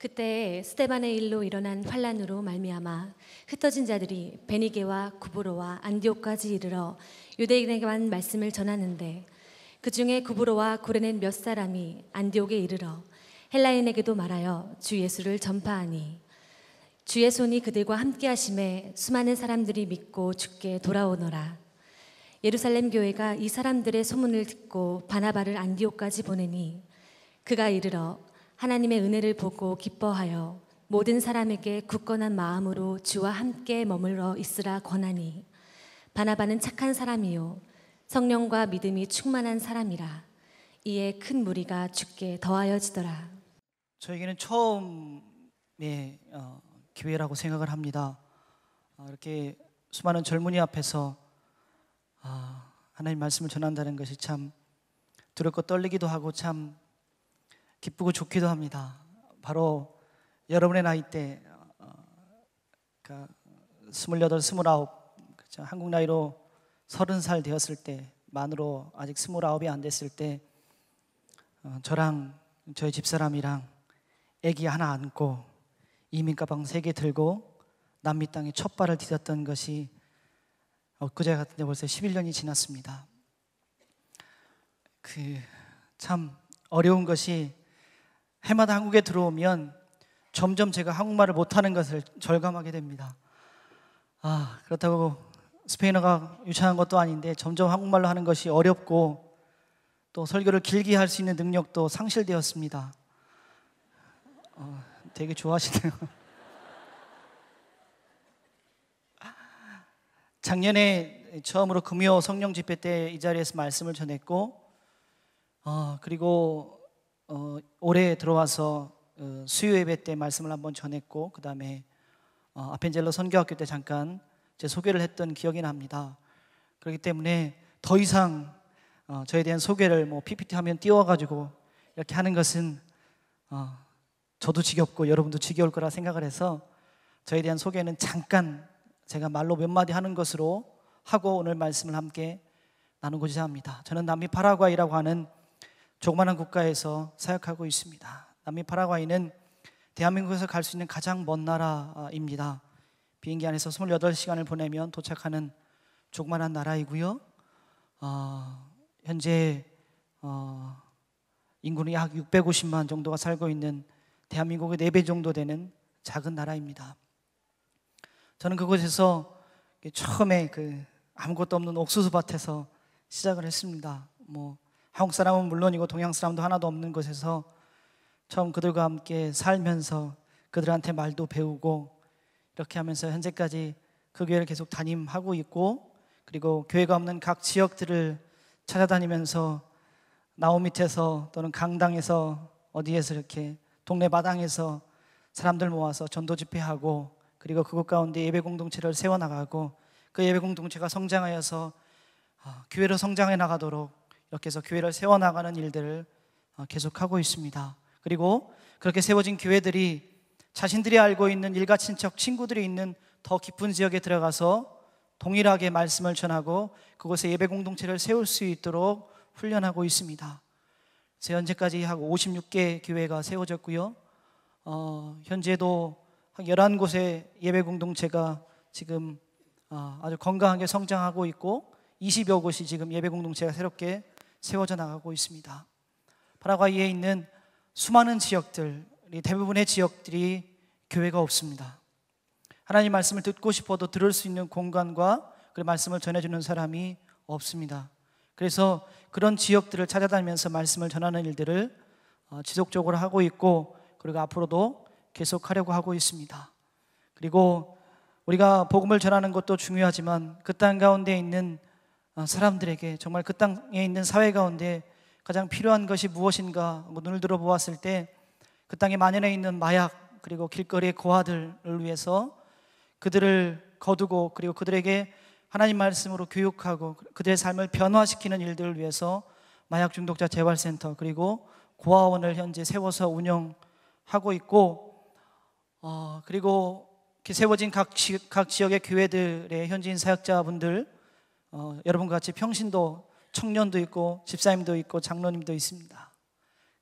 그때 스데반의 일로 일어난 환란으로 말미암아 흩어진 자들이 베니게와 구브로와 안디옥까지 이르러 유대인에게만 말씀을 전하는데, 그 중에 구브로와 고레넨 몇 사람이 안디옥에 이르러 헬라인에게도 말하여 주 예수를 전파하니, 주의 손이 그들과 함께 하심에 수많은 사람들이 믿고 주께 돌아오너라. 예루살렘 교회가 이 사람들의 소문을 듣고 바나바를 안디옥까지 보내니, 그가 이르러 하나님의 은혜를 보고 기뻐하여 모든 사람에게 굳건한 마음으로 주와 함께 머물러 있으라 권하니, 바나바는 착한 사람이요 성령과 믿음이 충만한 사람이라. 이에 큰 무리가 주께 더하여지더라. 저에게는 처음의 기회라고 생각을 합니다. 이렇게 수많은 젊은이 앞에서 하나님 말씀을 전한다는 것이 참 두렵고 떨리기도 하고 참 기쁘고 좋기도 합니다. 바로 여러분의 나이 때 28, 29, 그렇죠? 한국 나이로 30살 되었을 때, 만으로 아직 29이 안 됐을 때 저랑 저희 집사람이랑 아기 하나 안고 이민 가방 3개 들고 남미 땅에 첫 발을 디뎠던 것이 엊그제 같은데 벌써 11년이 지났습니다. 참 어려운 것이 해마다 한국에 들어오면 점점 제가 한국말을 못하는 것을 절감하게 됩니다. 그렇다고 스페인어가 유창한 것도 아닌데 점점 한국말로 하는 것이 어렵고, 또 설교를 길게 할 수 있는 능력도 상실되었습니다. 되게 좋아하시네요. 작년에 처음으로 금요 성령 집회 때 이 자리에서 말씀을 전했고, 그리고 올해 들어와서 수요 예배 때 말씀을 한번 전했고, 그 다음에 아펜젤러 선교학교 때 잠깐 제 소개를 했던 기억이 납니다. 그렇기 때문에 더 이상 저에 대한 소개를 PPT 화면 띄워가지고 이렇게 하는 것은 저도 지겹고 여러분도 지겨울 거라 생각을 해서, 저에 대한 소개는 잠깐 제가 말로 몇 마디 하는 것으로 하고 오늘 말씀을 함께 나누고자 합니다. 저는 남미 파라과이라고 하는 조그마한 국가에서 사역하고 있습니다. 남미 파라과이는 대한민국에서 갈 수 있는 가장 먼 나라입니다. 비행기 안에서 28시간을 보내면 도착하는 조그마한 나라이고요. 현재 인구는 약 650만 정도가 살고 있는 대한민국의 4배 정도 되는 작은 나라입니다. 저는 그곳에서 처음에 아무것도 없는 옥수수 밭에서 시작을 했습니다. 한국 사람은 물론이고 동양 사람도 하나도 없는 곳에서 처음 그들과 함께 살면서 그들한테 말도 배우고, 이렇게 하면서 현재까지 그 교회를 계속 담임하고 있고, 그리고 교회가 없는 각 지역들을 찾아다니면서 나무 밑에서 또는 강당에서 어디에서 이렇게 동네 마당에서 사람들 모아서 전도 집회하고, 그리고 그곳 가운데 예배 공동체를 세워나가고, 그 예배 공동체가 성장하여서 교회로 성장해 나가도록 이렇게 해서 교회를 세워나가는 일들을 계속하고 있습니다. 그리고 그렇게 세워진 교회들이 자신들이 알고 있는 일가 친척 친구들이 있는 더 깊은 지역에 들어가서 동일하게 말씀을 전하고 그곳에 예배 공동체를 세울 수 있도록 훈련하고 있습니다. 그래서 현재까지 약 56개 교회가 세워졌고요. 현재도 한 11곳의 예배 공동체가 지금 아주 건강하게 성장하고 있고, 20여 곳이 지금 예배 공동체가 새롭게 세워져 나가고 있습니다. 파라과이에 있는 수많은 지역들, 대부분의 지역들이 교회가 없습니다. 하나님 말씀을 듣고 싶어도 들을 수 있는 공간과 그 말씀을 전해주는 사람이 없습니다. 그래서 그런 지역들을 찾아다니면서 말씀을 전하는 일들을 지속적으로 하고 있고, 그리고 앞으로도 계속하려고 하고 있습니다. 그리고 우리가 복음을 전하는 것도 중요하지만 그 땅 가운데 있는 사람들에게, 정말 그 땅에 있는 사회 가운데 가장 필요한 것이 무엇인가 눈을 들어 보았을 때, 그 땅에 만연해 있는 마약, 그리고 길거리의 고아들을 위해서 그들을 거두고, 그리고 그들에게 하나님 말씀으로 교육하고 그들의 삶을 변화시키는 일들을 위해서 마약 중독자 재활센터, 그리고 고아원을 현재 세워서 운영하고 있고, 그리고 이렇게 세워진 각 지역의 교회들의 현지인 사역자분들, 여러분과 같이 평신도 청년도 있고 집사님도 있고 장로님도 있습니다.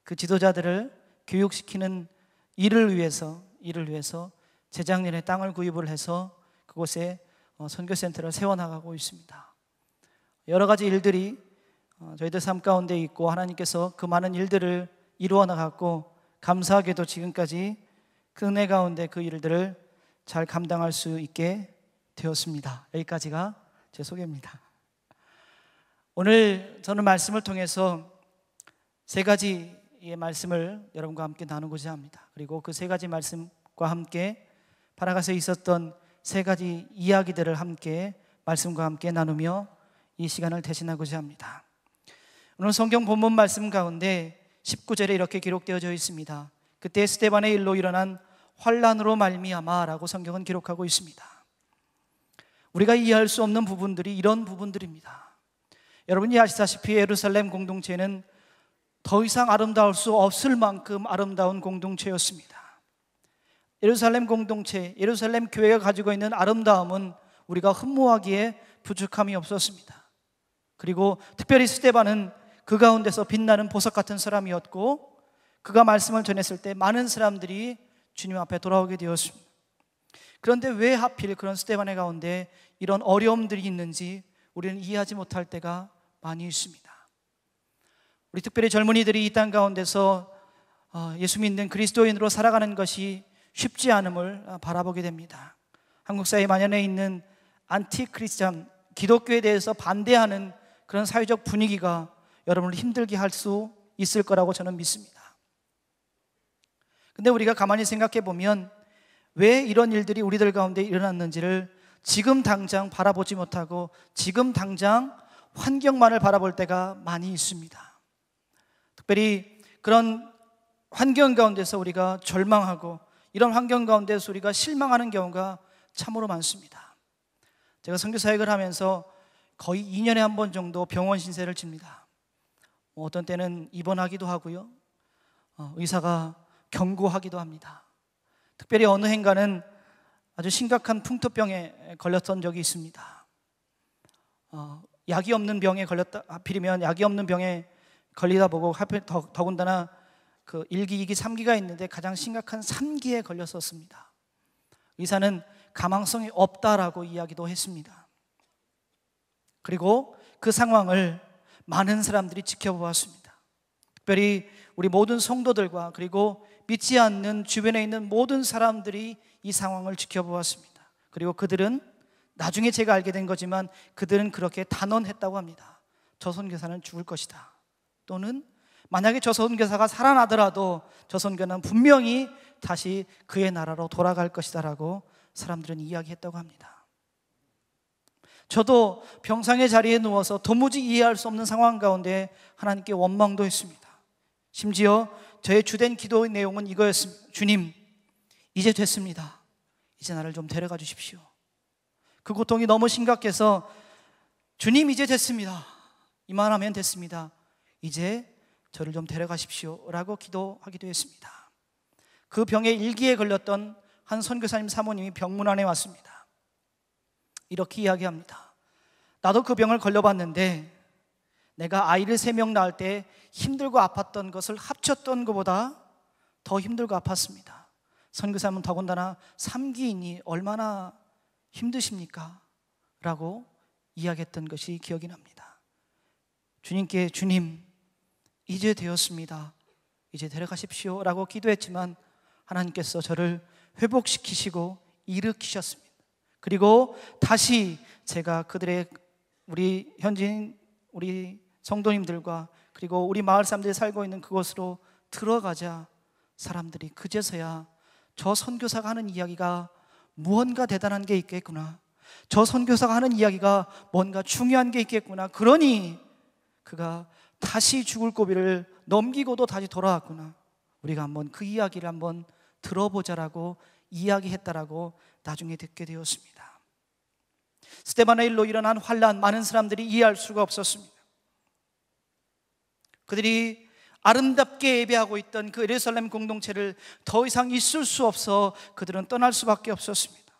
그 지도자들을 교육시키는 이를 위해서 재작년에 땅을 구입을 해서 그곳에 선교센터를 세워나가고 있습니다. 여러 가지 일들이 저희들 삶 가운데 있고 하나님께서 그 많은 일들을 이루어 나갔고 감사하게도 지금까지 그 은혜 가운데 그 일들을 잘 감당할 수 있게 되었습니다. 여기까지가 제 소개입니다. 오늘 저는 말씀을 통해서 세 가지의 말씀을 여러분과 함께 나누고자 합니다. 그리고 그 세 가지 말씀과 함께 바라가서에 있었던 세 가지 이야기들을 함께 말씀과 함께 나누며 이 시간을 대신하고자 합니다. 오늘 성경 본문 말씀 가운데 19절에 이렇게 기록되어져 있습니다. 그때 스데반의 일로 일어난 환난으로 말미암아라고 성경은 기록하고 있습니다. 우리가 이해할 수 없는 부분들이 이런 부분들입니다. 여러분이 아시다시피 예루살렘 공동체는 더 이상 아름다울 수 없을 만큼 아름다운 공동체였습니다. 예루살렘 공동체, 예루살렘 교회가 가지고 있는 아름다움은 우리가 흠모하기에 부족함이 없었습니다. 그리고 특별히 스데반은 그 가운데서 빛나는 보석 같은 사람이었고 그가 말씀을 전했을 때 많은 사람들이 주님 앞에 돌아오게 되었습니다. 그런데 왜 하필 그런 스데반의 가운데 이런 어려움들이 있는지 우리는 이해하지 못할 때가 많이 있습니다. 우리 특별히 젊은이들이 이 땅 가운데서 예수 믿는 그리스도인으로 살아가는 것이 쉽지 않음을 바라보게 됩니다. 한국 사회 만연해 있는 안티 크리스찬, 기독교에 대해서 반대하는 그런 사회적 분위기가 여러분을 힘들게 할 수 있을 거라고 저는 믿습니다. 근데 우리가 가만히 생각해 보면 왜 이런 일들이 우리들 가운데 일어났는지를 지금 당장 바라보지 못하고 지금 당장 환경만을 바라볼 때가 많이 있습니다. 특별히 그런 환경 가운데서 우리가 절망하고 이런 환경 가운데서 우리가 실망하는 경우가 참으로 많습니다. 제가 선교사역을 하면서 거의 2년에 한 번 정도 병원 신세를 집니다. 어떤 때는 입원하기도 하고요, 의사가 경고하기도 합니다. 특별히 어느 해인가는 아주 심각한 풍토병에 걸렸던 적이 있습니다. 약이 없는 병에 걸렸다, 하필이면 약이 없는 병에 걸리다 보고 하필 더군다나 그 1기, 2기, 3기가 있는데 가장 심각한 3기에 걸렸었습니다. 의사는 가망성이 없다라고 이야기도 했습니다. 그리고 그 상황을 많은 사람들이 지켜보았습니다. 특별히 우리 모든 성도들과 그리고 믿지 않는 주변에 있는 모든 사람들이 이 상황을 지켜보았습니다. 그리고 그들은 나중에 제가 알게 된 거지만 그들은 그렇게 단언했다고 합니다. 저 선교사는 죽을 것이다. 또는 만약에 저 선교사가 살아나더라도 저 선교는 분명히 다시 그의 나라로 돌아갈 것이다 라고 사람들은 이야기했다고 합니다. 저도 병상의 자리에 누워서 도무지 이해할 수 없는 상황 가운데 하나님께 원망도 했습니다. 심지어 저의 주된 기도의 내용은 이거였습니다. 주님, 이제 됐습니다. 이제 나를 좀 데려가 주십시오. 그 고통이 너무 심각해서 주님, 이제 됐습니다. 이만하면 됐습니다. 이제 저를 좀 데려가십시오 라고 기도하기도 했습니다. 그 병에 1기에 걸렸던 한 선교사님 사모님이 병문안에 왔습니다. 이렇게 이야기합니다. 나도 그 병을 걸려봤는데 내가 아이를 3명 낳을 때 힘들고 아팠던 것을 합쳤던 것보다 더 힘들고 아팠습니다. 선교사님은 더군다나 3기이니 얼마나 힘드십니까? 라고 이야기했던 것이 기억이 납니다. 주님께 주님, 이제 되었습니다. 이제 데려가십시오 라고 기도했지만 하나님께서 저를 회복시키시고 일으키셨습니다. 그리고 다시 제가 그들의 우리 현지인 우리 성도님들과 그리고 우리 마을 사람들이 살고 있는 그곳으로 들어가자 사람들이 그제서야 저 선교사가 하는 이야기가 무언가 대단한 게 있겠구나, 저 선교사가 하는 이야기가 뭔가 중요한 게 있겠구나, 그러니 그가 다시 죽을 고비를 넘기고도 다시 돌아왔구나, 우리가 한번 그 이야기를 한번 들어보자라고 이야기했다라고 나중에 듣게 되었습니다. 스데반의 일로 일어난 환난, 많은 사람들이 이해할 수가 없었습니다. 그들이 아름답게 예배하고 있던 그 예루살렘 공동체를 더 이상 있을 수 없어 그들은 떠날 수밖에 없었습니다.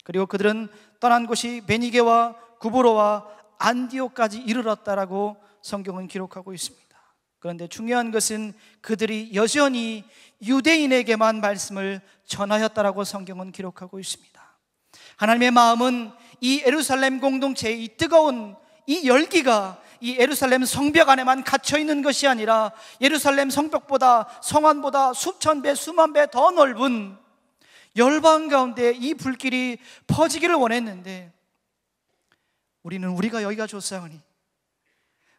그리고 그들은 떠난 곳이 베니게와 구브로와 안디옥까지 이르렀다라고 성경은 기록하고 있습니다. 그런데 중요한 것은 그들이 여전히 유대인에게만 말씀을 전하였다라고 성경은 기록하고 있습니다. 하나님의 마음은 이 예루살렘 공동체의 이 뜨거운 이 열기가 이 예루살렘 성벽 안에만 갇혀 있는 것이 아니라 예루살렘 성벽보다 성안보다 수천 배 수만 배 더 넓은 열방 가운데 이 불길이 퍼지기를 원했는데, 우리가 여기가 좋사오니,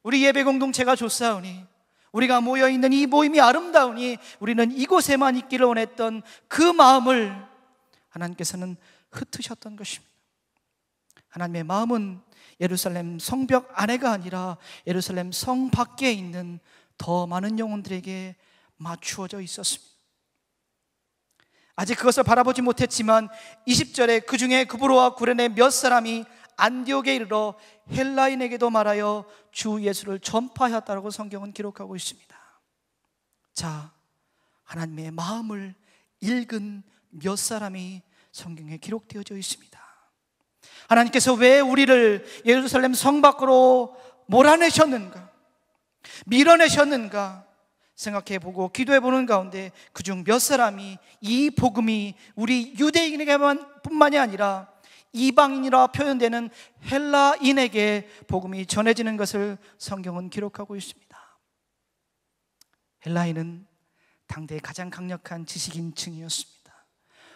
우리 예배 공동체가 좋사오니, 우리가 모여있는 이 모임이 아름다우니 우리는 이곳에만 있기를 원했던 그 마음을 하나님께서는 흩으셨던 것입니다. 하나님의 마음은 예루살렘 성벽 안에가 아니라 예루살렘 성 밖에 있는 더 많은 영혼들에게 맞추어져 있었습니다. 아직 그것을 바라보지 못했지만 20절에 그 중에 구브로와 구레네 몇 사람이 안디옥에 이르러 헬라인에게도 말하여 주 예수를 전파하였다고 성경은 기록하고 있습니다. 자, 하나님의 마음을 읽은 몇 사람이 성경에 기록되어져 있습니다. 하나님께서 왜 우리를 예루살렘 성 밖으로 몰아내셨는가, 밀어내셨는가 생각해보고 기도해보는 가운데 그중 몇 사람이 이 복음이 우리 유대인에게만 뿐만이 아니라 이방인이라 표현되는 헬라인에게 복음이 전해지는 것을 성경은 기록하고 있습니다. 헬라인은 당대의 가장 강력한 지식인층이었습니다.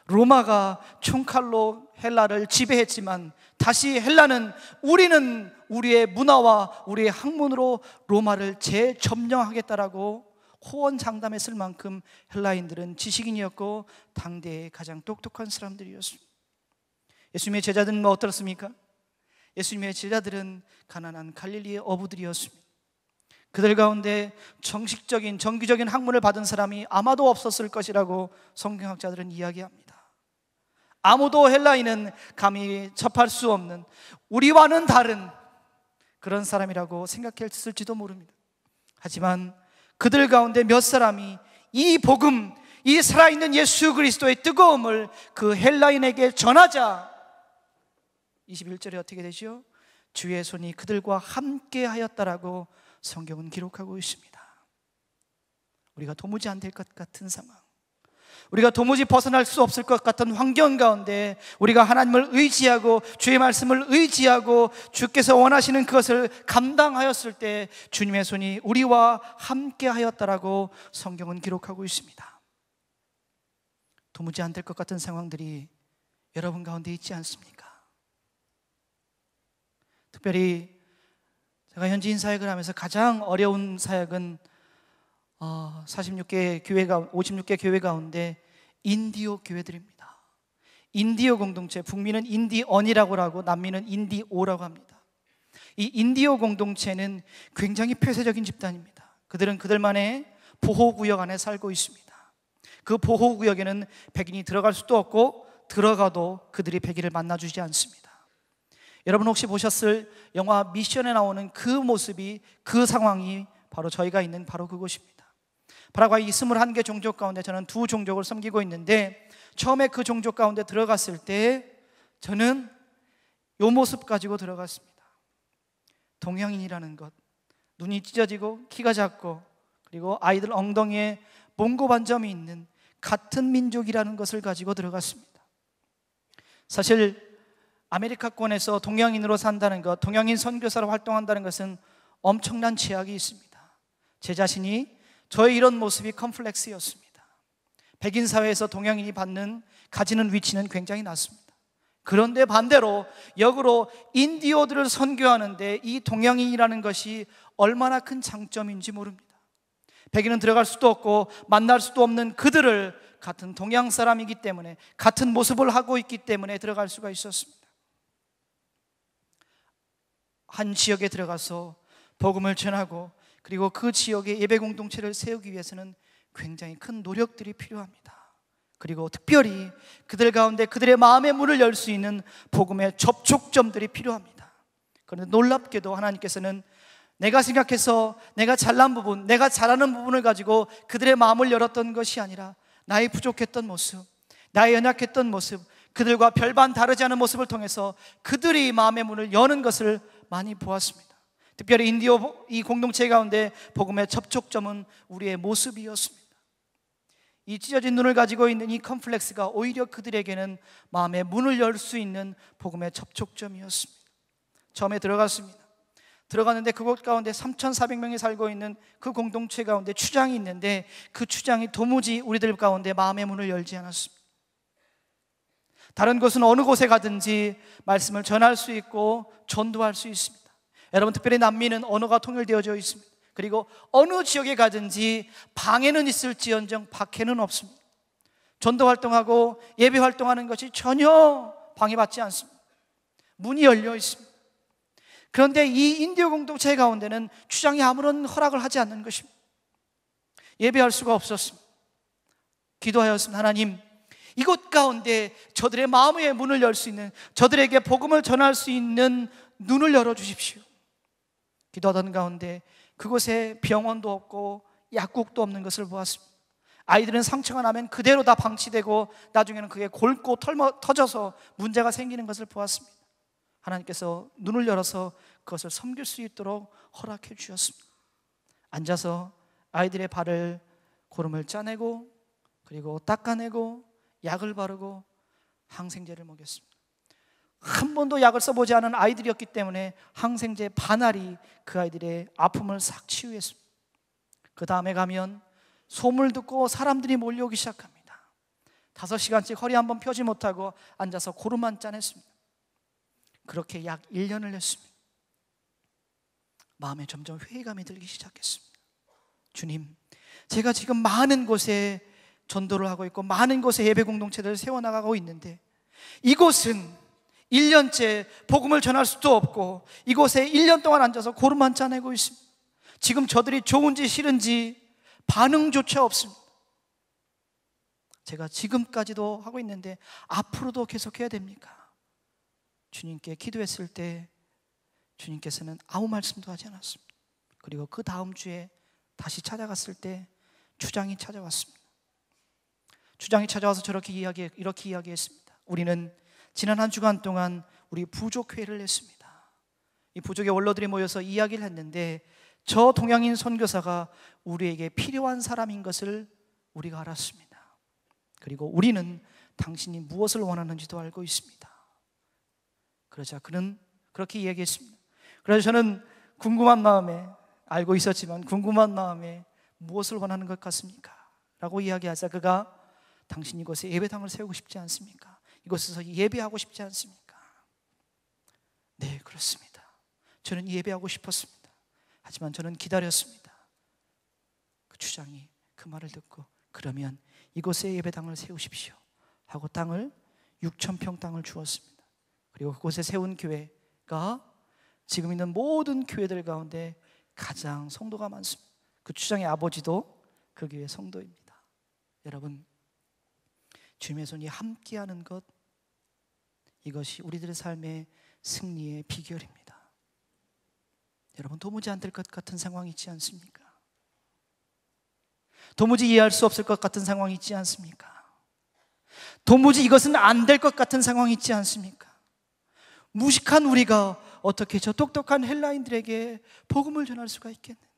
로마가 총칼로 헬라를 지배했지만 다시 헬라는 우리는 우리의 문화와 우리의 학문으로 로마를 재점령하겠다라고 호언장담했을 만큼 헬라인들은 지식인이었고 당대의 가장 똑똑한 사람들이었습니다. 예수님의 제자들은 어떻습니까? 예수님의 제자들은 가난한 갈릴리의 어부들이었습니다. 그들 가운데 정기적인 학문을 받은 사람이 아마도 없었을 것이라고 성경학자들은 이야기합니다. 아무도 헬라인은 감히 접할 수 없는, 우리와는 다른 그런 사람이라고 생각했을지도 모릅니다. 하지만 그들 가운데 몇 사람이 이 복음, 이 살아있는 예수 그리스도의 뜨거움을 그 헬라인에게 전하자 21절에 어떻게 되죠? 주의 손이 그들과 함께 하였다라고 성경은 기록하고 있습니다. 우리가 도무지 안 될 것 같은 상황, 우리가 도무지 벗어날 수 없을 것 같은 환경 가운데 우리가 하나님을 의지하고 주의 말씀을 의지하고 주께서 원하시는 그것을 감당하였을 때 주님의 손이 우리와 함께 하였다라고 성경은 기록하고 있습니다. 도무지 안 될 것 같은 상황들이 여러분 가운데 있지 않습니까? 특별히 제가 현지인 사역을 하면서 가장 어려운 사역은 56개 교회 가운데 인디오 교회들입니다. 인디오 공동체, 북미는 인디언이라고 하고 남미는 인디오라고 합니다. 이 인디오 공동체는 굉장히 폐쇄적인 집단입니다. 그들은 그들만의 보호구역 안에 살고 있습니다. 그 보호구역에는 백인이 들어갈 수도 없고 들어가도 그들이 백인을 만나주지 않습니다. 여러분 혹시 보셨을 영화 미션에 나오는 그 모습이, 그 상황이 바로 저희가 있는 바로 그곳입니다. 파라과이 21개 종족 가운데 저는 2 종족을 섬기고 있는데, 처음에 그 종족 가운데 들어갔을 때 저는 이 모습 가지고 들어갔습니다. 동양인이라는 것, 눈이 찢어지고 키가 작고 그리고 아이들 엉덩이에 몽고 반점이 있는 같은 민족이라는 것을 가지고 들어갔습니다. 사실 아메리카권에서 동양인으로 산다는 것, 동양인 선교사로 활동한다는 것은 엄청난 제약이 있습니다. 제 자신이 저의 이런 모습이 컴플렉스였습니다. 백인 사회에서 동양인이 가지는 위치는 굉장히 낮습니다. 그런데 반대로 역으로 인디오들을 선교하는데 이 동양인이라는 것이 얼마나 큰 장점인지 모릅니다. 백인은 들어갈 수도 없고 만날 수도 없는 그들을 같은 동양 사람이기 때문에, 같은 모습을 하고 있기 때문에 들어갈 수가 있었습니다. 한 지역에 들어가서 복음을 전하고 그리고 그 지역의 예배 공동체를 세우기 위해서는 굉장히 큰 노력들이 필요합니다. 그리고 특별히 그들 가운데 그들의 마음의 문을 열 수 있는 복음의 접촉점들이 필요합니다. 그런데 놀랍게도 하나님께서는 내가 생각해서 내가 잘난 부분, 내가 잘하는 부분을 가지고 그들의 마음을 열었던 것이 아니라 나의 부족했던 모습, 나의 연약했던 모습, 그들과 별반 다르지 않은 모습을 통해서 그들이 마음의 문을 여는 것을 많이 보았습니다. 특별히 인디오 이 공동체 가운데 복음의 접촉점은 우리의 모습이었습니다. 이 찢어진 눈을 가지고 있는 이 컴플렉스가 오히려 그들에게는 마음의 문을 열 수 있는 복음의 접촉점이었습니다. 처음에 들어갔습니다. 들어갔는데 그곳 가운데 3,400명이 살고 있는 그 공동체 가운데 추장이 있는데 그 추장이 도무지 우리들 가운데 마음의 문을 열지 않았습니다. 다른 곳은 어느 곳에 가든지 말씀을 전할 수 있고 전도할 수 있습니다. 여러분, 특별히 남미는 언어가 통일되어져 있습니다. 그리고 어느 지역에 가든지 방에는 있을지언정 밖에는 없습니다. 전도 활동하고 예배 활동하는 것이 전혀 방해받지 않습니다. 문이 열려 있습니다. 그런데 이 인디오 공동체 가운데는 추장이 아무런 허락을 하지 않는 것입니다. 예배할 수가 없었습니다. 기도하였습니다. 하나님, 이곳 가운데 저들의 마음의 문을 열 수 있는, 저들에게 복음을 전할 수 있는 눈을 열어주십시오. 기도하던 가운데 그곳에 병원도 없고 약국도 없는 것을 보았습니다. 아이들은 상처가 나면 그대로 다 방치되고 나중에는 그게 골고 터져서 문제가 생기는 것을 보았습니다. 하나님께서 눈을 열어서 그것을 섬길 수 있도록 허락해 주셨습니다. 앉아서 아이들의 발을 고름을 짜내고 그리고 닦아내고 약을 바르고 항생제를 먹였습니다. 한 번도 약을 써보지 않은 아이들이었기 때문에 항생제 반알이 그 아이들의 아픔을 싹 치유했습니다. 그 다음에 가면 소문을 듣고 사람들이 몰려오기 시작합니다. 5시간씩 허리 한번 펴지 못하고 앉아서 고름만 짜냈습니다. 그렇게 약 1년을 했습니다. 마음에 점점 회의감이 들기 시작했습니다. 주님, 제가 지금 많은 곳에 전도를 하고 있고 많은 곳에 예배 공동체들을 세워나가고 있는데 이곳은 1년째 복음을 전할 수도 없고 이곳에 1년 동안 앉아서 고름만 짜내고 있습니다. 지금 저들이 좋은지 싫은지 반응조차 없습니다. 제가 지금까지도 하고 있는데 앞으로도 계속해야 됩니까? 주님께 기도했을 때 주님께서는 아무 말씀도 하지 않았습니다. 그리고 그 다음 주에 다시 찾아갔을 때 추장이 찾아왔습니다. 추장이 찾아와서 이렇게 이야기했습니다. 우리는 지난 한 주간 동안 우리 부족회를 했습니다. 이 부족의 원로들이 모여서 이야기를 했는데 저 동양인 선교사가 우리에게 필요한 사람인 것을 우리가 알았습니다. 그리고 우리는 당신이 무엇을 원하는지도 알고 있습니다. 그러자 그는 그렇게 이야기했습니다. 그래서 저는 궁금한 마음에, 알고 있었지만 궁금한 마음에 무엇을 원하는 것 같습니까? 라고 이야기하자 그가 당신 이곳에 예배당을 세우고 싶지 않습니까? 이곳에서 예배하고 싶지 않습니까? 네, 그렇습니다. 저는 예배하고 싶었습니다. 하지만 저는 기다렸습니다. 그 추장이 그 말을 듣고 그러면 이곳에 예배당을 세우십시오 하고 땅을 6,000평 땅을 주었습니다. 그리고 그곳에 세운 교회가 지금 있는 모든 교회들 가운데 가장 성도가 많습니다. 그 추장의 아버지도 그 교회 성도입니다. 여러분, 주님의 손이 함께하는 것, 이것이 우리들의 삶의 승리의 비결입니다. 여러분, 도무지 안 될 것 같은 상황이 있지 않습니까? 도무지 이해할 수 없을 것 같은 상황이 있지 않습니까? 도무지 이것은 안 될 것 같은 상황이 있지 않습니까? 무식한 우리가 어떻게 저 똑똑한 헬라인들에게 복음을 전할 수가 있겠는가?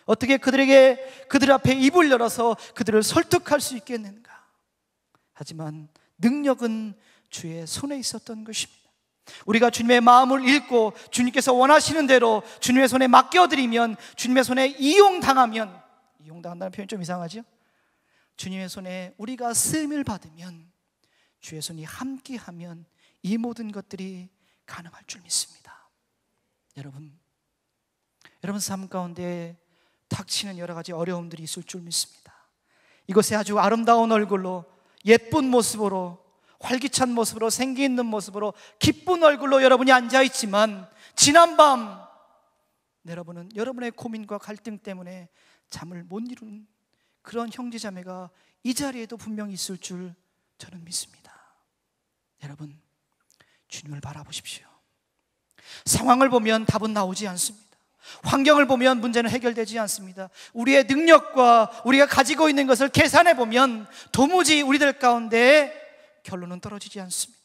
어떻게 그들 앞에 입을 열어서 그들을 설득할 수 있겠는가? 하지만 능력은 주의 손에 있었던 것입니다. 우리가 주님의 마음을 읽고 주님께서 원하시는 대로 주님의 손에 맡겨드리면, 주님의 손에 이용당하면, 이용당한다는 표현 좀 이상하죠? 주님의 손에 우리가 쓰임을 받으면, 주의 손이 함께하면 이 모든 것들이 가능할 줄 믿습니다. 여러분 삶 가운데 닥치는 여러 가지 어려움들이 있을 줄 믿습니다. 이곳에 아주 아름다운 얼굴로, 예쁜 모습으로, 활기찬 모습으로, 생기 있는 모습으로, 기쁜 얼굴로 여러분이 앉아있지만 지난밤 여러분은 여러분의 고민과 갈등 때문에 잠을 못 이루는 그런 형제자매가 이 자리에도 분명히 있을 줄 저는 믿습니다. 여러분, 주님을 바라보십시오. 상황을 보면 답은 나오지 않습니다. 환경을 보면 문제는 해결되지 않습니다. 우리의 능력과 우리가 가지고 있는 것을 계산해 보면 도무지 우리들 가운데 결론은 떨어지지 않습니다.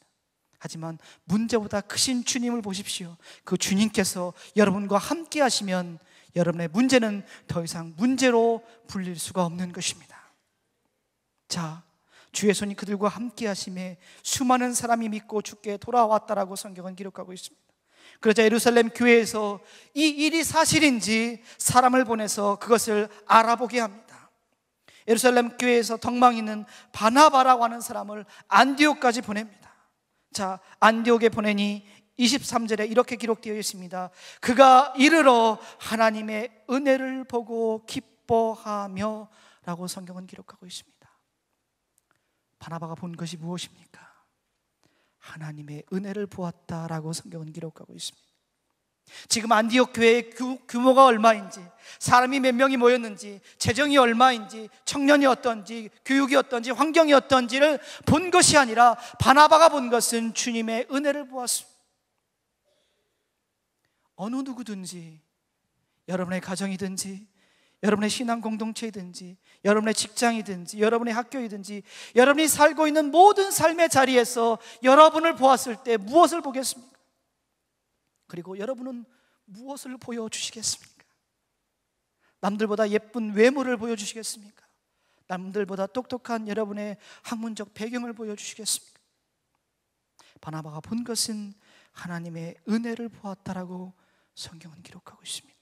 하지만 문제보다 크신 주님을 보십시오. 그 주님께서 여러분과 함께 하시면 여러분의 문제는 더 이상 문제로 불릴 수가 없는 것입니다. 자, 주의 손이 그들과 함께 하심에 수많은 사람이 믿고 주께 돌아왔다라고 성경은 기록하고 있습니다. 그러자 예루살렘 교회에서 이 일이 사실인지 사람을 보내서 그것을 알아보게 합니다. 예루살렘 교회에서 덕망 있는 바나바라고 하는 사람을 안디옥까지 보냅니다. 자, 안디옥에 보내니 23절에 이렇게 기록되어 있습니다. 그가 이르러 하나님의 은혜를 보고 기뻐하며 라고 성경은 기록하고 있습니다. 바나바가 본 것이 무엇입니까? 하나님의 은혜를 보았다라고 성경은 기록하고 있습니다. 지금 안디옥 교회의 규모가 얼마인지, 사람이 몇 명이 모였는지, 재정이 얼마인지, 청년이 어떤지, 교육이 어떤지, 환경이 어떤지를 본 것이 아니라 바나바가 본 것은 주님의 은혜를 보았습니다. 어느 누구든지, 여러분의 가정이든지, 여러분의 신앙 공동체이든지, 여러분의 직장이든지, 여러분의 학교이든지, 여러분이 살고 있는 모든 삶의 자리에서 여러분을 보았을 때 무엇을 보겠습니까? 그리고 여러분은 무엇을 보여주시겠습니까? 남들보다 예쁜 외모를 보여주시겠습니까? 남들보다 똑똑한 여러분의 학문적 배경을 보여주시겠습니까? 바나바가 본 것은 하나님의 은혜를 보았다라고 성경은 기록하고 있습니다.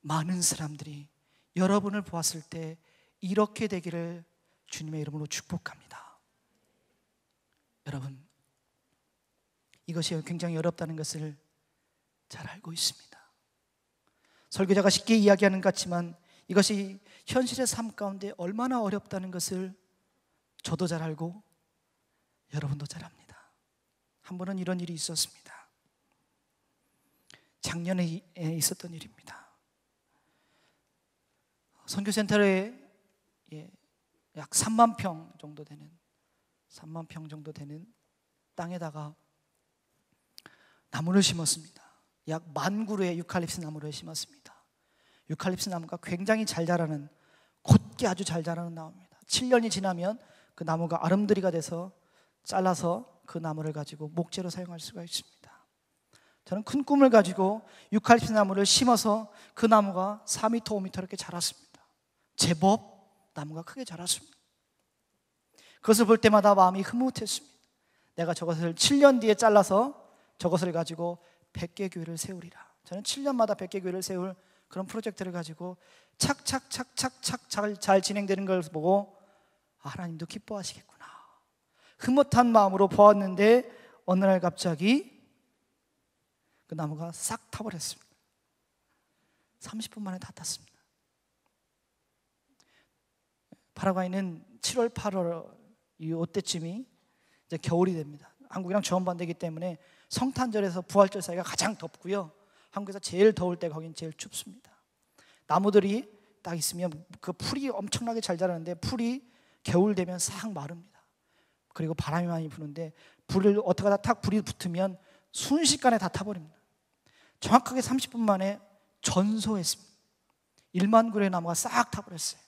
많은 사람들이 여러분을 보았을 때 이렇게 되기를 주님의 이름으로 축복합니다. 여러분, 이것이 굉장히 어렵다는 것을 잘 알고 있습니다. 설교자가 쉽게 이야기하는 것 같지만 이것이 현실의 삶 가운데 얼마나 어렵다는 것을 저도 잘 알고 여러분도 잘 압니다. 한 번은 이런 일이 있었습니다. 작년에 있었던 일입니다. 선교센터에 약 3만 평 정도 되는 땅에다가 나무를 심었습니다. 약 10,000그루의 유칼립스 나무를 심었습니다. 유칼립스 나무가 굉장히 잘 자라는, 곧게 아주 잘 자라는 나무입니다. 7년이 지나면 그 나무가 아름드리가 돼서 잘라서 그 나무를 가지고 목재로 사용할 수가 있습니다. 저는 큰 꿈을 가지고 유칼립스 나무를 심어서 그 나무가 4m, 5m 이렇게 자랐습니다. 제법 나무가 크게 자랐습니다. 그것을 볼 때마다 마음이 흐뭇했습니다. 내가 저것을 7년 뒤에 잘라서 저것을 가지고 100개 교회를 세우리라. 저는 7년마다 100개 교회를 세울 그런 프로젝트를 가지고 착착착착착 잘 진행되는 걸 보고 하나님도 기뻐하시겠구나, 흐뭇한 마음으로 보았는데 어느 날 갑자기 그 나무가 싹 타버렸습니다. 30분 만에 다 탔습니다. 파라과이는 7월, 8월 이때쯤이 이제 겨울이 됩니다. 한국이랑 정반대이기 때문에 성탄절에서 부활절 사이가 가장 덥고요, 한국에서 제일 더울 때 거긴 제일 춥습니다. 나무들이 딱 있으면 그 풀이 엄청나게 잘 자라는데 풀이 겨울 되면 싹 마릅니다. 그리고 바람이 많이 부는데 불을 어떻게 탁 불이 붙으면 순식간에 다 타버립니다. 정확하게 30분 만에 전소했습니다. 1만 그루의 나무가 싹 타버렸어요.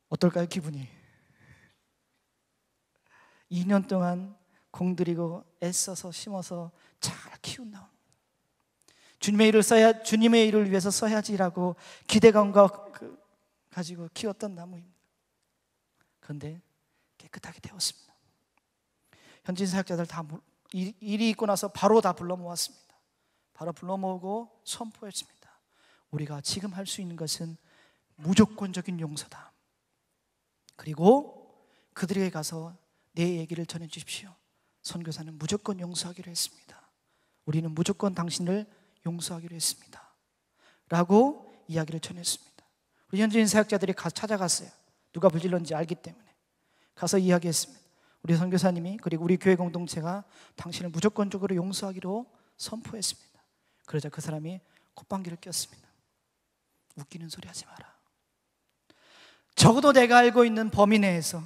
어떨까요, 기분이? 2년 동안 공들이고 애써서 심어서 잘 키운 나무, 주님의 일을 위해서 써야지라고 기대감과 가지고 키웠던 나무입니다. 그런데 깨끗하게 되었습니다. 현진 사역자들 다 일이 있고 나서 바로 다 불러 모았습니다. 바로 불러 모으고 선포했습니다. 우리가 지금 할 수 있는 것은 무조건적인 용서다. 그리고 그들에게 가서 내 얘기를 전해 주십시오. 선교사는 무조건 용서하기로 했습니다. 우리는 무조건 당신을 용서하기로 했습니다 라고 이야기를 전했습니다. 우리 현지인 사역자들이 찾아갔어요. 누가 불질렀는지 알기 때문에 가서 이야기했습니다. 우리 선교사님이, 그리고 우리 교회 공동체가 당신을 무조건적으로 용서하기로 선포했습니다. 그러자 그 사람이 콧방귀를 꼈습니다. 웃기는 소리 하지 마라. 적어도 내가 알고 있는 범위 내에서,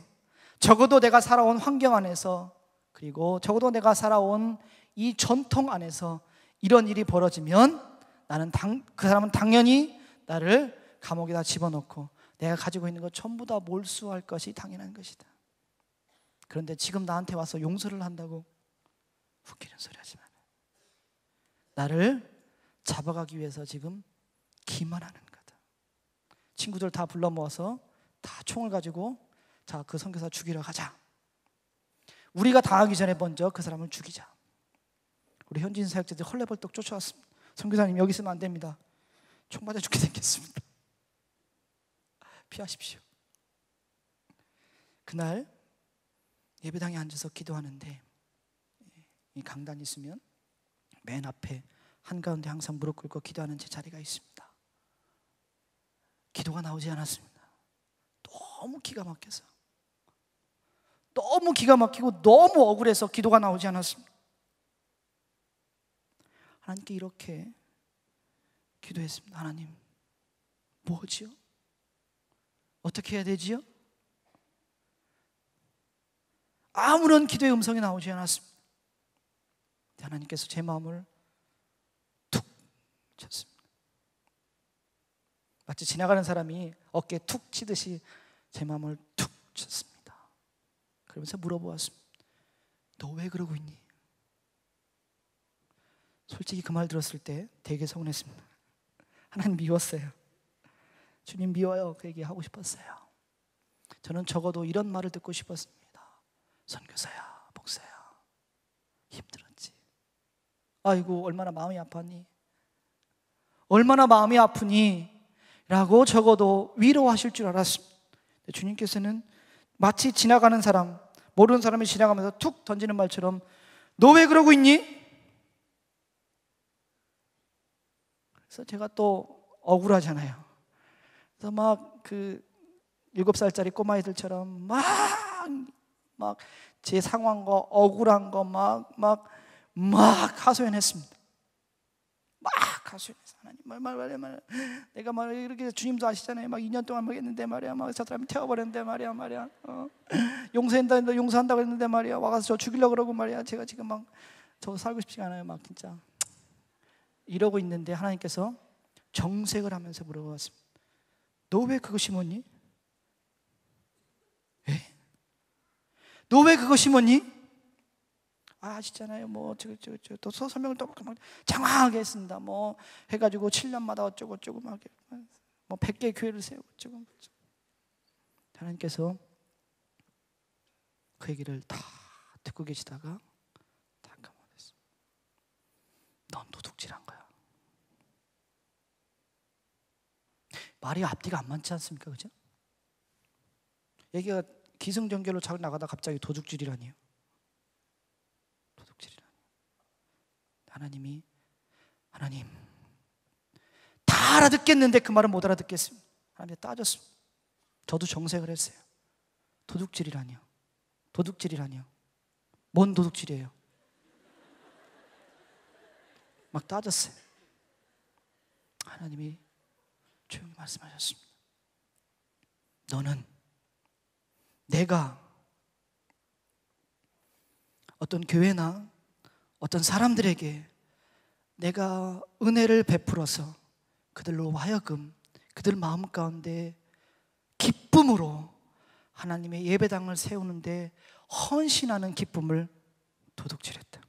적어도 내가 살아온 환경 안에서, 그리고 적어도 내가 살아온 이 전통 안에서 이런 일이 벌어지면 나는 그 사람은 당연히 나를 감옥에다 집어넣고 내가 가지고 있는 것 전부 다 몰수할 것이 당연한 것이다. 그런데 지금 나한테 와서 용서를 한다고 웃기는 소리 하지 마. 나를 잡아가기 위해서 지금 기만하는 거다. 친구들 다 불러 모아서 다 총을 가지고 자, 그 선교사 죽이러 가자. 우리가 당하기 전에 먼저 그 사람을 죽이자. 우리 현지인 사역자들이 헐레벌떡 쫓아왔습니다. 선교사님 여기 있으면 안 됩니다. 총 맞아 죽게 생겼습니다. 피하십시오. 그날 예배당에 앉아서 기도하는데 이 강단이 있으면 맨 앞에 한가운데 항상 무릎 꿇고 기도하는 제 자리가 있습니다. 기도가 나오지 않았습니다. 너무 기가 막혀서, 너무 기가 막히고 너무 억울해서 기도가 나오지 않았습니다. 하나님께 이렇게 기도했습니다. 하나님, 뭐지요? 어떻게 해야 되지요? 아무런 기도의 음성이 나오지 않았습니다. 하나님께서 제 마음을 툭 쳤습니다. 마치 지나가는 사람이 어깨에 툭 치듯이 제 마음을 툭 쳤습니다. 그러면서 물어보았습니다. 너 왜 그러고 있니? 솔직히 그 말 들었을 때 되게 서운했습니다. 하나님 미웠어요. 주님 미워요. 그 얘기 하고 싶었어요. 저는 적어도 이런 말을 듣고 싶었습니다. 선교사야, 목사야, 힘들었지. 아이고 얼마나 마음이 아팠니? 얼마나 마음이 아프니? 라고 적어도 위로하실 줄 알았습니다. 주님께서는 마치 지나가는 사람, 모르는 사람이 지나가면서 툭 던지는 말처럼 너 왜 그러고 있니? 그래서 제가 또 억울하잖아요. 그래서 막 그 7살짜리 꼬마애들처럼 막 제 상황과 억울한 거 막 하소연했습니다. 막 하소연했어요. 하나님 말 내가 말 이렇게 주님도 아시잖아요. 막 2년 동안 막 했는데 말이야. 막 저 사람이 태워버렸는데 말이야. 용서한다고 했는데 말이야. 와가서 저 죽이려고 그러고 말이야. 제가 지금 막 저 살고 싶지가 않아요. 막 진짜 이러고 있는데 하나님께서 정색을 하면서 물어봤습니다. 너 왜 그거 심었니? 에? 너 왜 그거 심었니? 아시잖아요. 뭐 또 설명을 또 막 장황하게 했습니다. 뭐 해가지고 7년마다 어쩌고 막 뭐 100개의 교회를 세우고 어쩌고. 하나님께서 그 얘기를 다 듣고 계시다가 잠깐만 했습니다. 넌 도둑질한 거야. 말이 앞뒤가 안 맞지 않습니까? 그죠? 얘기가 기승전결로 잘 나가다 갑자기 도둑질이라니요. 도둑질이라니. 하나님 다 알아듣겠는데 그 말은 못 알아듣겠습니다. 하나님 따졌습니다. 저도 정색을 했어요. 도둑질이라니요. 뭔 도둑질이에요? 막 따졌어요. 하나님이 조용히 말씀하셨습니다. 너는 내가 어떤 교회나 어떤 사람들에게 내가 은혜를 베풀어서 그들로 하여금 그들 마음 가운데 기쁨으로 하나님의 예배당을 세우는데 헌신하는 기쁨을 도둑질했다.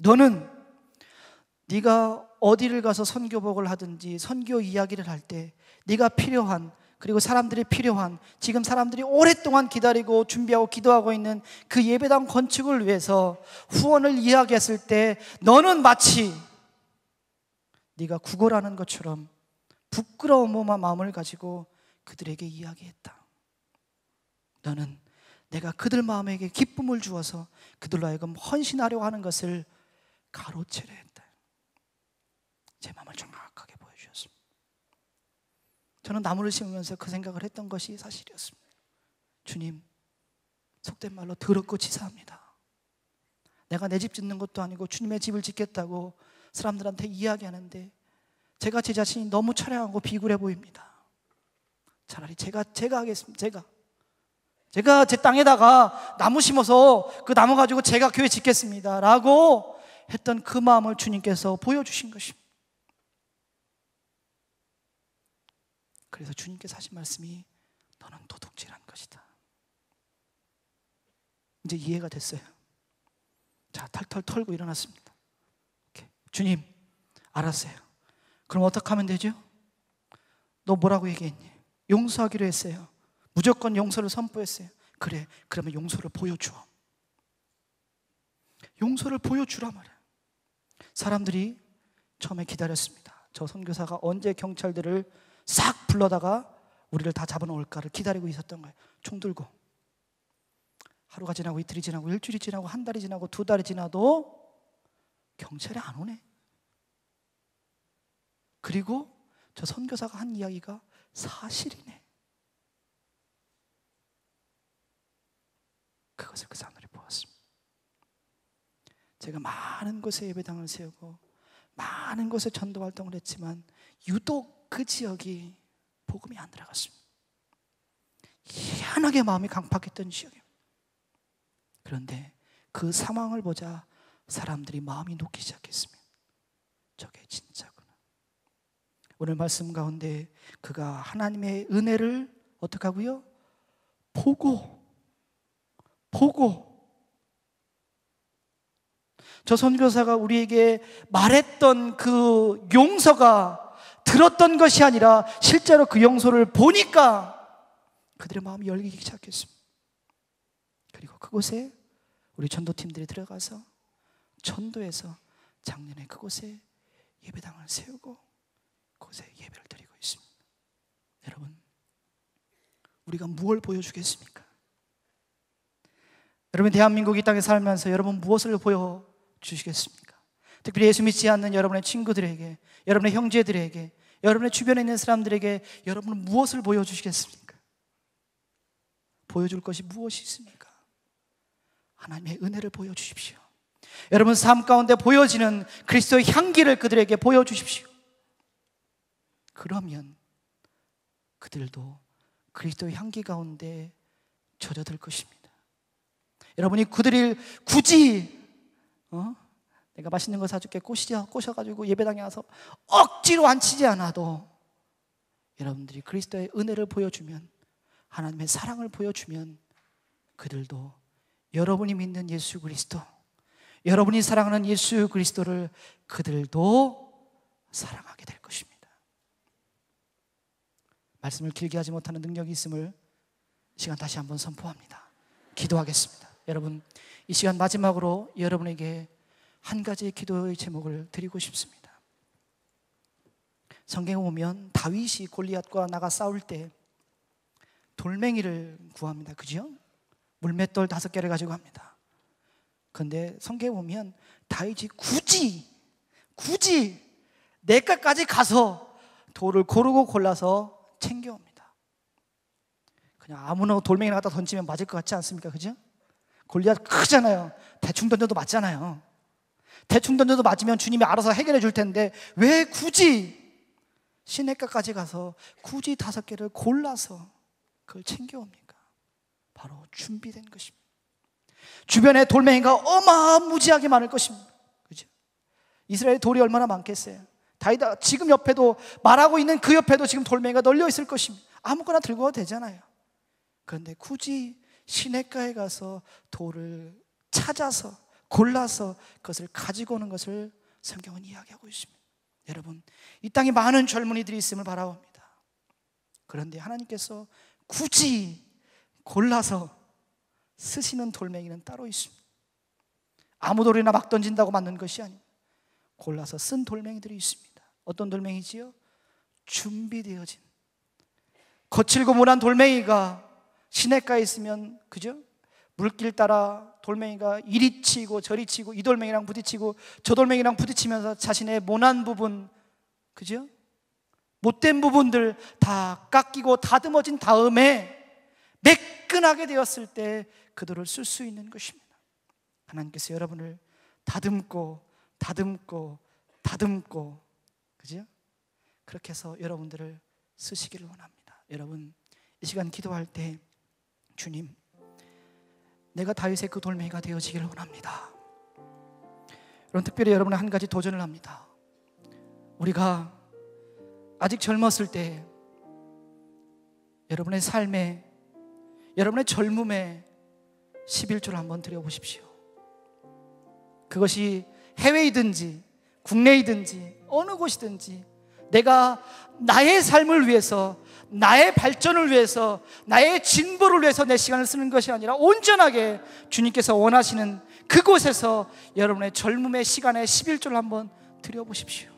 너는 네가 어디를 가서 선교복을 하든지 선교 이야기를 할 때 네가 필요한, 그리고 사람들이 필요한, 지금 사람들이 오랫동안 기다리고 준비하고 기도하고 있는 그 예배당 건축을 위해서 후원을 이야기했을 때 너는 마치 네가 구걸하는 것처럼 부끄러운 마음을 가지고 그들에게 이야기했다. 너는 내가 그들 마음에 기쁨을 주어서 그들로 하여금 헌신하려고 하는 것을 가로채려 했다. 제 마음을 정확하게 보여주셨습니다. 저는 나무를 심으면서 그 생각을 했던 것이 사실이었습니다. 주님, 속된 말로 더럽고 치사합니다. 내가 내 집 짓는 것도 아니고 주님의 집을 짓겠다고 사람들한테 이야기하는데 제가 제 자신이 너무 처량하고 비굴해 보입니다. 차라리 제가 하겠습니다. 제가 제 땅에다가 나무 심어서 그 나무 가지고 제가 교회 짓겠습니다 라고 했던 그 마음을 주님께서 보여주신 것입니다. 그래서 주님께서 하신 말씀이 너는 도둑질한 것이다. 이제 이해가 됐어요. 자, 털털 털고 일어났습니다. 주님, 알았어요. 그럼 어떻게 하면 되죠? 너 뭐라고 얘기했니? 용서하기로 했어요. 무조건 용서를 선포했어요. 그래, 그러면 용서를 보여줘. 용서를 보여주라 말이야. 사람들이 처음에 기다렸습니다. 저 선교사가 언제 경찰들을 싹 불러다가 우리를 다 잡아놓을까를 기다리고 있었던 거예요. 총 들고. 하루가 지나고 이틀이 지나고 일주일이 지나고 한 달이 지나고 두 달이 지나도 경찰이 안 오네. 그리고 저 선교사가 한 이야기가 사실이네. 그것을 그 사람들이 보았습니다. 제가 많은 곳에 예배당을 세우고 많은 곳에 전도 활동을 했지만 유독 그 지역이 복음이 안 들어갔습니다. 희한하게 마음이 강팍했던 지역이에요. 그런데 그 상황을 보자 사람들이 마음이 녹기 시작했습니다. 저게 진짜구나. 오늘 말씀 가운데 그가 하나님의 은혜를 어떻게 하고요? 보고 저 선교사가 우리에게 말했던 그 용서가 들었던 것이 아니라 실제로 그 용서를 보니까 그들의 마음이 열리기 시작했습니다. 그리고 그곳에 우리 전도팀들이 들어가서 전도해서 작년에 그곳에 예배당을 세우고 그곳에 예배를 드리고 있습니다. 여러분, 우리가 무엇을 보여주겠습니까? 여러분, 대한민국 이 땅에 살면서 여러분 무엇을 보여주시겠습니까? 특별히 예수 믿지 않는 여러분의 친구들에게, 여러분의 형제들에게, 여러분의 주변에 있는 사람들에게 여러분은 무엇을 보여주시겠습니까? 보여줄 것이 무엇이 있습니까? 하나님의 은혜를 보여주십시오. 여러분 삶 가운데 보여지는 그리스도의 향기를 그들에게 보여주십시오. 그러면 그들도 그리스도의 향기 가운데 젖어들 것입니다. 여러분이 그들이 굳이 내가 맛있는 거 사줄게 꼬셔가지고 예배당에 와서 억지로 앉히지 않아도 여러분들이 그리스도의 은혜를 보여주면, 하나님의 사랑을 보여주면 그들도 여러분이 믿는 예수 그리스도, 여러분이 사랑하는 예수 그리스도를 그들도 사랑하게 될 것입니다. 말씀을 길게 하지 못하는 능력이 있음을 이 시간 다시 한번 선포합니다. 기도하겠습니다. 여러분, 이 시간 마지막으로 여러분에게 한 가지의 기도의 제목을 드리고 싶습니다. 성경에 보면 다윗이 골리앗과 나가 싸울 때 돌멩이를 구합니다. 그죠? 물맷돌 5개를 가지고 합니다. 그런데 성경에 보면 다윗이 굳이 내가까지 가서 돌을 고르고 골라서 챙겨옵니다. 그냥 아무나 돌멩이를 갖다 던지면 맞을 것 같지 않습니까? 그죠? 골리앗 크잖아요. 대충 던져도 맞잖아요. 대충 던져도 맞으면 주님이 알아서 해결해 줄 텐데 왜 굳이 시냇가까지 가서 굳이 5개를 골라서 그걸 챙겨옵니까? 바로 준비된 것입니다. 주변에 돌멩이가 어마무지하게 많을 것입니다. 그죠? 이스라엘 돌이 얼마나 많겠어요? 다윗 지금 옆에도, 말하고 있는 그 옆에도 지금 돌멩이가 널려 있을 것입니다. 아무거나 들고 와도 되잖아요. 그런데 굳이 시냇가에 가서 돌을 찾아서 골라서 그것을 가지고 오는 것을 성경은 이야기하고 있습니다. 여러분, 이 땅에 많은 젊은이들이 있음을 바라봅니다. 그런데 하나님께서 굳이 골라서 쓰시는 돌멩이는 따로 있습니다. 아무 돌이나 막 던진다고 맞는 것이 아닙니다. 골라서 쓴 돌멩이들이 있습니다. 어떤 돌멩이지요? 준비되어진, 거칠고 모난 돌멩이가 시냇가에 있으면, 그죠? 물길 따라 돌멩이가 이리 치고 저리 치고 이 돌멩이랑 부딪히고 저 돌멩이랑 부딪히면서 자신의 모난 부분, 그죠? 못된 부분들 다 깎이고 다듬어진 다음에 매끈하게 되었을 때 그들을 쓸 수 있는 것입니다. 하나님께서 여러분을 다듬고 그죠? 그렇게 해서 여러분들을 쓰시기를 원합니다. 여러분, 이 시간 기도할 때 주님, 내가 다윗의 그 돌멩이가 되어지기를 원합니다. 여러분, 특별히 여러분은 한 가지 도전을 합니다. 우리가 아직 젊었을 때 여러분의 삶에, 여러분의 젊음에 11조를 한번 드려보십시오. 그것이 해외이든지 국내이든지 어느 곳이든지 내가 나의 삶을 위해서, 나의 발전을 위해서, 나의 진보를 위해서 내 시간을 쓰는 것이 아니라 온전하게 주님께서 원하시는 그곳에서 여러분의 젊음의 시간에 11조를 한번 드려보십시오.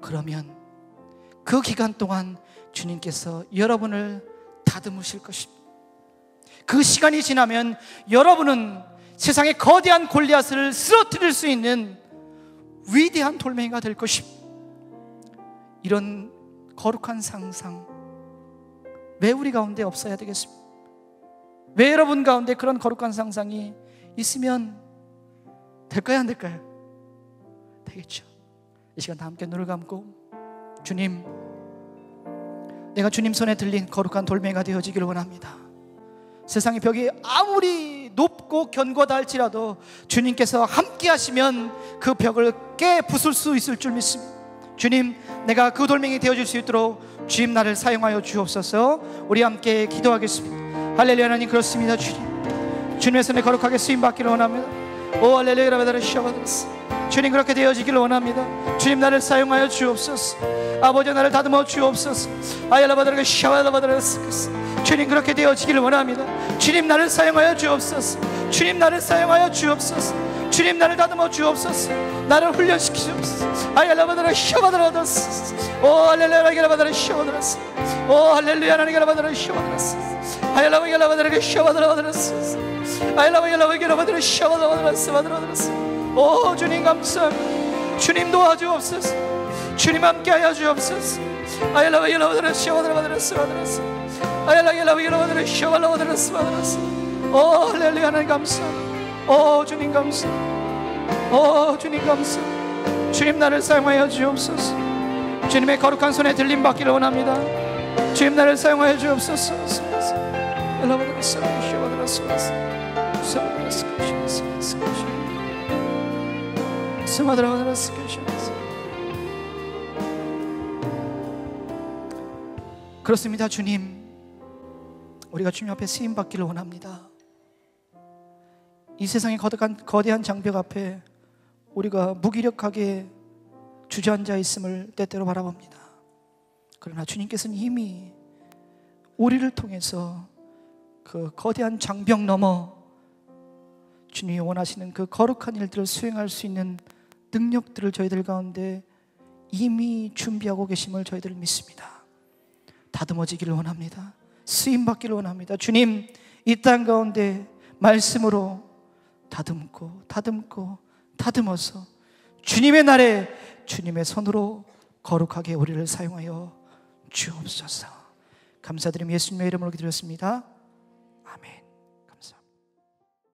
그러면 그 기간 동안 주님께서 여러분을 다듬으실 것입니다. 그 시간이 지나면 여러분은 세상의 거대한 골리앗을 쓰러뜨릴 수 있는 위대한 돌멩이가 될 것입니다. 이런 거룩한 상상 왜 우리 가운데 없어야 되겠습니까? 왜 여러분 가운데 그런 거룩한 상상이 있으면 될까요? 안 될까요? 되겠죠. 이 시간 다 함께 눈을 감고, 주님, 내가 주님 손에 들린 거룩한 돌멩이가 되어지기를 원합니다. 세상의 벽이 아무리 높고 견고하다 할지라도 주님께서 함께 하시면 그 벽을 깨 부술 수 있을 줄 믿습니다. 주님, 내가 그 돌멩이 되어줄 수 있도록 주님 나를 사용하여 주옵소서. 우리 함께 기도하겠습니다. 할렐루야. 하나님, 그렇습니다. 주님의 손에 거룩하게 쓰임받기를 원합니다. 오 할렐루야. 주님, 그렇게 되어지기를 원합니다. 주님, 나를 사용하여 주옵소서. 아버지, 나를 다듬어 주옵소서. 주님, 그렇게 되어지기를 원합니다. 주님, 나를 사용하여 주옵소서. 주님, 나를 사용하여 주옵소서. 주님, 나를 다듬어 주옵소서. 나를 훈련시키옵소서. 오 할렐루야. 오 할렐루야. 오 주님 감사합니다. 주님 도와주옵소서. 주님 함께하여 주옵소서. 오 할렐루야. 하나님 감사합니다. 오 주님 감사합니다. 오 주님 감사합니다. 주님, 나를 사용하여 주옵소서. 주님의 거룩한 손에 들림 받기를 원합니다. 주님, 나를 사용하여 주옵소서. 그렇습니다. 주님, 우리가 주님 앞에 쓰임 받기를 원합니다. 이 세상의 거대한 장벽 앞에 우리가 무기력하게 주저앉아 있음을 때때로 바라봅니다. 그러나 주님께서는 이미 우리를 통해서 그 거대한 장벽 넘어 주님이 원하시는 그 거룩한 일들을 수행할 수 있는 능력들을 저희들 가운데 이미 준비하고 계심을 저희들 믿습니다. 다듬어지기를 원합니다. 쓰임받기를 원합니다. 주님, 이 땅 가운데 말씀으로 다듬어서 주님의 날에 주님의 손으로 거룩하게 우리를 사용하여 주옵소서. 감사드리며 예수님의 이름으로 기도했습니다.